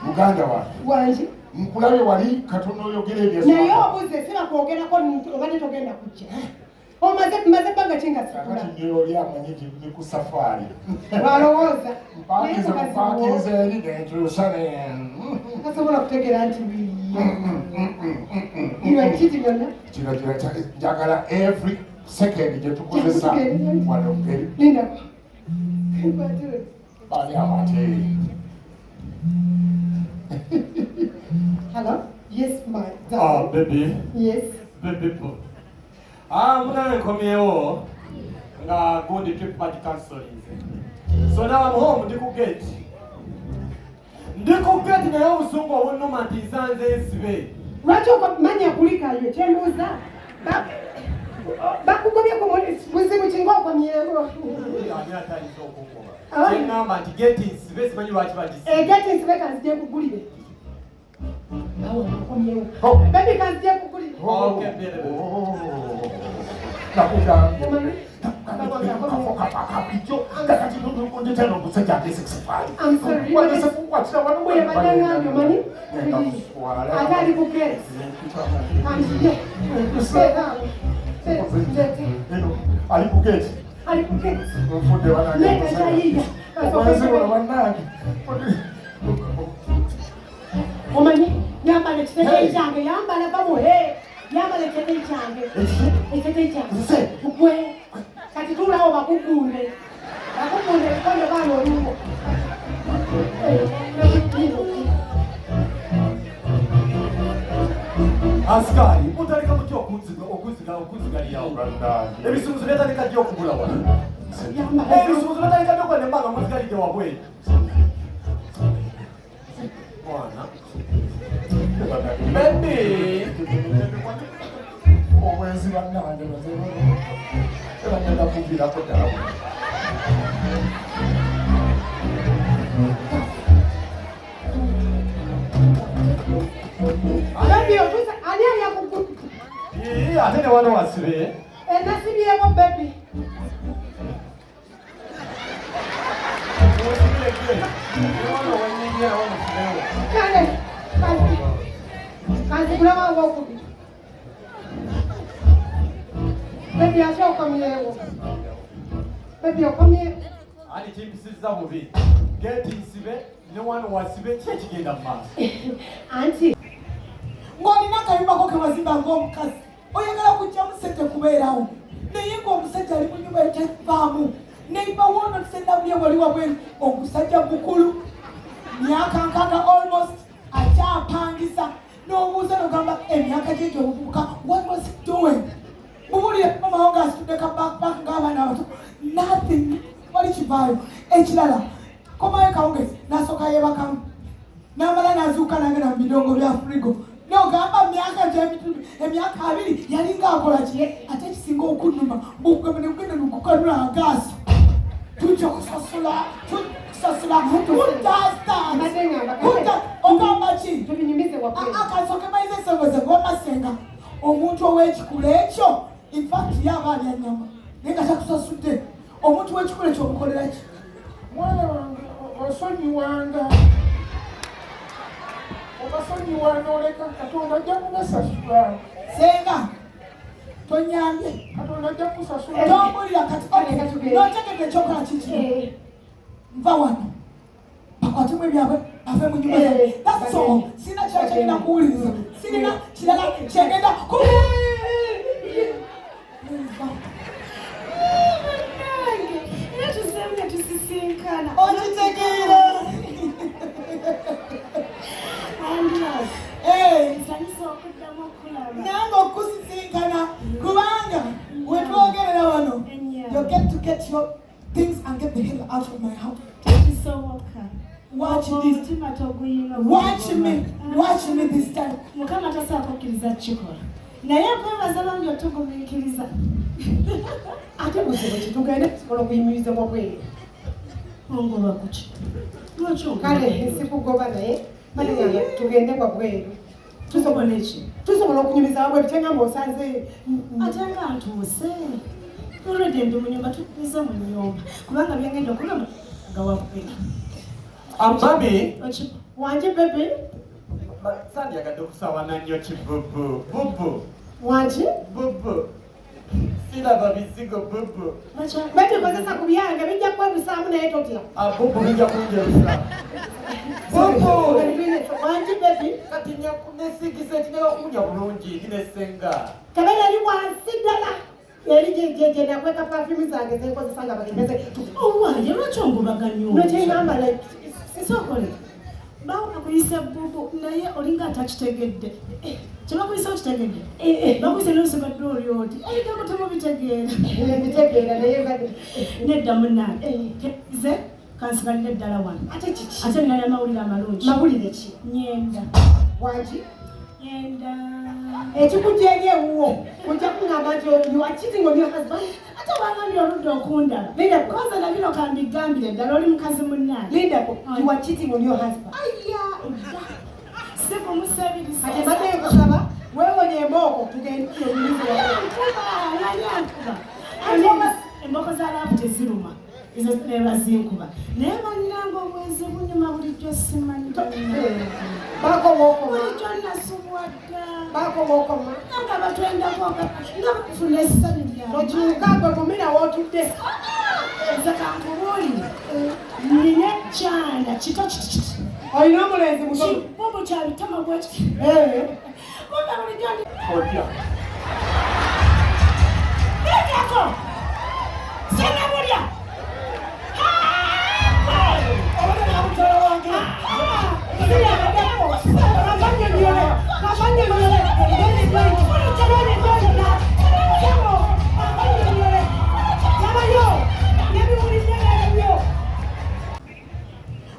Muganda wanje mukulabe wali katono oyogera ebyo naye obuze sina kwogerako obadde togenda kujja omaze bbanga kinga sikula kati nyo oli amanyiki ni ku safari walowooza mpakize eri gentusane tasobola kutegeera nti kiti byonna kino njagala every second gye tukozesa wano linda bali abate. Hello? Yes, my darling. Oh, baby. Yes. Baby. I'm coming nga go the trip party cancelling. So now I'm home, ndiku get na yo usungu wa wono matizanze esibe. Lwaki okumanya kulikayo kyembuuza bakugobye ku buzibu kinga okomyeko kyengamba nti geti nsibe simanyi lwaki bagisibe geti nsibe kanzije kugulire baby kanzije kugulire omanyi yambala ekiteteeyi kyange yambala bamuhe yambala ekiteteeyi kyange ekiteteeyi kyange gwe kati tuulawo bakugunde ebikonde baana olugo asikali mutaleka mutya okuzigalirawo ebisumuzo byataleka ddy okugula wano ebisumuzo byataleka ddy okuba nembanga muzigalidde wabweru mwana bebe omwezi bannange ebagenda kuviirako ddala ani ayakugu ate ne wano wasibe nasibyeko bebi kanzigulawo okubi bebi ate okomyewo bebi okomye ani kimpisiza bubi geti nsibe ne wano wasibe ki ekigenda mu maaso anti ng'olina akayumbako ke wazimba ng'omukazi oyagala kujja musajja kubeerawo naye ng'omusajja ali mu nnyumba etekivaamu Neighbour wono tusenabulye wali wabweru omusajja mukulu myaka nkaaga almost akyapangisa n'obuuza n'ogamba emyaka gye gy'obuvubuka what was he doing mubulire mamawo ng'asitudde ka backpack ng'abaana abato nothing wali kivaayo ekirala komayo kawungezi n'asooka yeebakamu n'amala n'azuuka n'agenda mu bidongo bya frigo n'ogamba emyaka 2 yali ng'akola ki ate ekisinga okunnuma mugamba ne kugenda n'okukanula agaasi tujja kusasula ogamba ki akasoke maize esoboze ng'omasenga omuntu ow'ekikula ekyo infact yaba alya nnyama naye nga takusasudde omuntu w'ekikula ekyo omukolera ki mwana wange osonyiwanga obasonyiwanga oleka katonda ajja kubasasula senga tonyambye katonda ajja kusasula tombulira kati notegedde ekyokola kiki nva wano bakwatemu ebyabwe bave mu nyumba yae that's sina kirala kyagenda kuwuliriza sirina kirala kyagenda okitegeera nange okusisinkana kubanga wetwogerera wano you get your things and get the hell out of my house. Watch me this time. Mukama tasaakukiriza kikola naye kwebaza bangi otugumiikiriza ate buzibu kitugende tusobola okuyimiriza bwabweru ongoba kuki kale sikugoba naye balinganga tugende bwabweru tusobola eki tusobola okunyumiza wabweru kyengamba osanze ate nga ntuuse olwedde ndi mu nyumba tukumiza mu nyumba kubanga byengenda okulaba nga wabweru Mami. Wanje baby. Sandi akadokusawa nanyo chibubu. Bubu. Wanje? Bubu. Silaba bizigo bubu. Baby kozesa kubyanga bijja kwa bisamu na etotya. Bubu bijja kunja bisamu. Bubu. Wanje baby. Kati nyakunesigise tinga kunja bulungi ndinesenga. Kabela ali wansidala. Yali jeje na kweka perfume zange zenkozesa nga bagembeze. Wanje lwachongo baganyo. Notengamba like sisokole. Bawo akuyisa bubu naye olinga atakitegedde. Kyebakuyisa okitegedde. Bakuyisa n'osibadde oli oti. Ayita mutemu bitegeera. Bitegeera naye badde. Nedda munnange. Nze kansigalire ddala wano. Ate kiki? Ate nina mawulire amalungi. Mawulire ki? Nyenda. Wanji? Nyenda. Ekikujja eri ewuwo. Ojja kungamba nti you are cheating on your husband. Ate wangambye oludda okundala. Linda, koza nabino kambigambire ddala oli mukazi munnange. Linda, you are cheating on your husband. Aya, siku musabirisa. Ate mbadde nkusaba weewonye embooko tugende tuyobulize emboko za laavu teziruma ezo eba zinkuba naye bannange obwezi bunyuma bulijjo simanyi bulijjo nasubwadda nga batwendako nga bafuna essabi lyawe okiwukagwe kumira wootudde nze kankubuulire nina ekyanda kito kiti olina omulenzi muto kibubu kyabitama bwekiti kumbe bulijjo Otya. Ndyako! Sennabulya!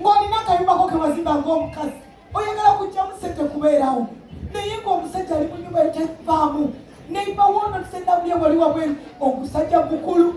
ng'olina akayumbako ke wazimba ng'omukazi oyagala kujja musente kubeerawo naye ng'omusajja ali mu nyumba etevaamu Neighbour wono tusendabulye wali wabweru omusajja mukulu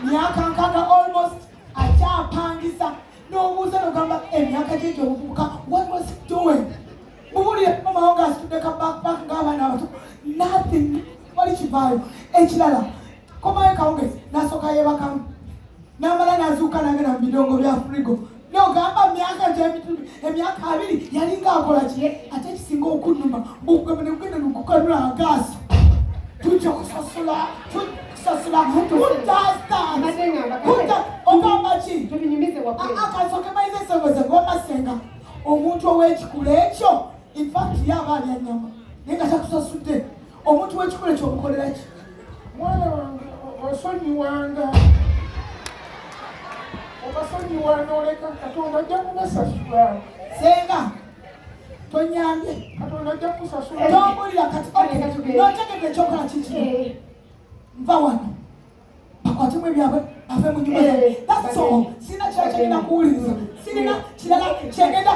myaka nkaaga almost akyapangisa n'obuuza nogamba emyaka gye gy'obuvubuka what was he doing mubulire omawo ng'asitudde ka backpack ng'abaana abato nothing wali kivaayo ekirala komayo kawungezi n'asooka yeebakamu n'amala n'azuuka n'agenda mu bidongo bya frigo n'ogamba myaka gy'emitundu emyaka 2 yali ng'akola ki ate kisinga okunnuma mugenda nukukanula agaasi tujja kusasula ogamba ki akasoke maize esoboze ng'omasenga omuntu ow'ekikula ekyo infact yaba alya nyama naye nga takusasudde omuntu w'ekikula ekyo omukolera ki Mwana wange osonyiwanga. Obasonyiwanga oleka Katonda ajja kunasasula. senga tonyambye Katonda ajja kusasula. tombulira kati notegedde ekyokola kiki nva wano bakwatemu ebyabwe ave mu nyumba that's all sirina kirala kyagenda kuwuliriza sirina kirala kyagenda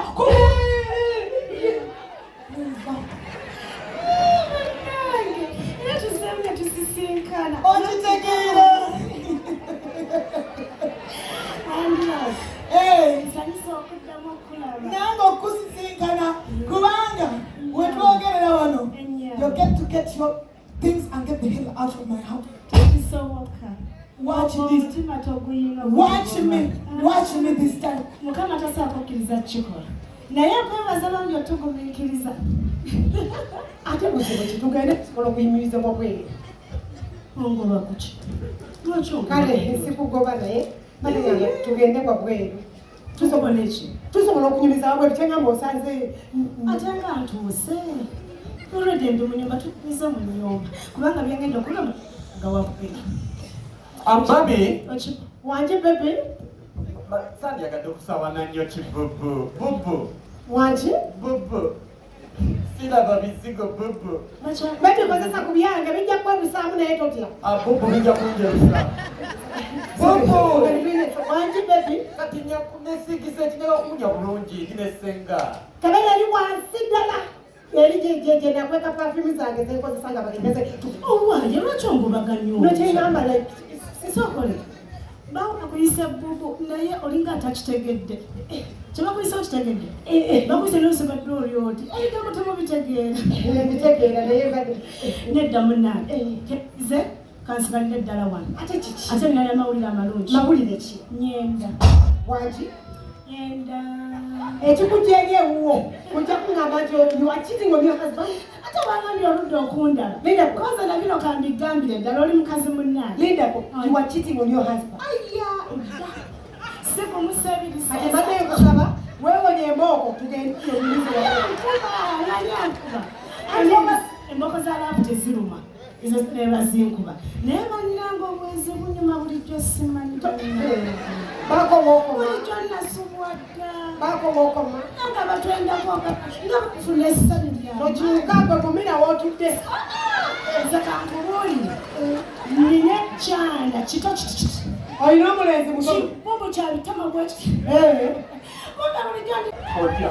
era tusembe tusisinkana okitegeera nsanyusa okuddamu okulaba nange okusisinkana kubanga wetwogerera wano you get your things and get the hell out of my house. tekisoboka Watch this. omutima toguyinga Watch me this time. mukama tasaako okkiriza kukikola naye kwebaza bangi otugumiikiriza ate buzibu kitugende tusobola okuyimiriza bwabwere ongoba kuki lwaki kale sikugoba naye baleyanga tugende bwabweru tusobola eki tusobola okunyumiza wabweru kyengamba osanze ate nga ntuuse olwedde ndi mu nyumba tukumiza mu nyumba kubanga byengenda okulaba nga wabwera Mami. wanje bebe Sandi akadokusawa nanyo chibubu. Bubu. wanje Bubu. Silaba bizigo bubu. bete kozesa ku byange bijja kuba bisaamu naye totya Bubu bijja kunja bisamu. bubu wanje bebe Kati nyakunesigise tinga kunja bulungi ndinesenga. kabela ali wansi ddala yali jeje na kweka perfume zange zenkozesa nga bagembeze owanje lwaki ongobaganyo nokyengamba like sisokole bawo akuyisa bubu naye olinga atakitegedde kyebakuyisa okitegedde bakuyisa n'osibadde oli oti ayita mutemu bitegeera bitegeera naye badde nedda munnange nze kansigalire ddala wano ate kiki ate nina mawulire amalungi mawulire ki nyenda wanji And ekikujeege ewuwo kujja kuŋŋamba nti you are cheating on your husband. ate wangambye oludde okundaba. Linda, koza nabino kambigambire ddala oli mukazi munnaye. Linda, you are cheating on your husband. Aya, si kumusabiri Kati mbaddeyo kusaba weewonye embooko tugende emboko za laavu teziruma ezo eba zinkuba naye bannange obwenzi bunyuma bulijjo simanyi bulijjo nasubwadda nga batwendako nga bafuna essanyu lyabwe okiwukagwe kumira wootudde nze kankubuulire nina ekyana kito kititi olina omulenzi muto kibubu kyabitama bwekiti Otya.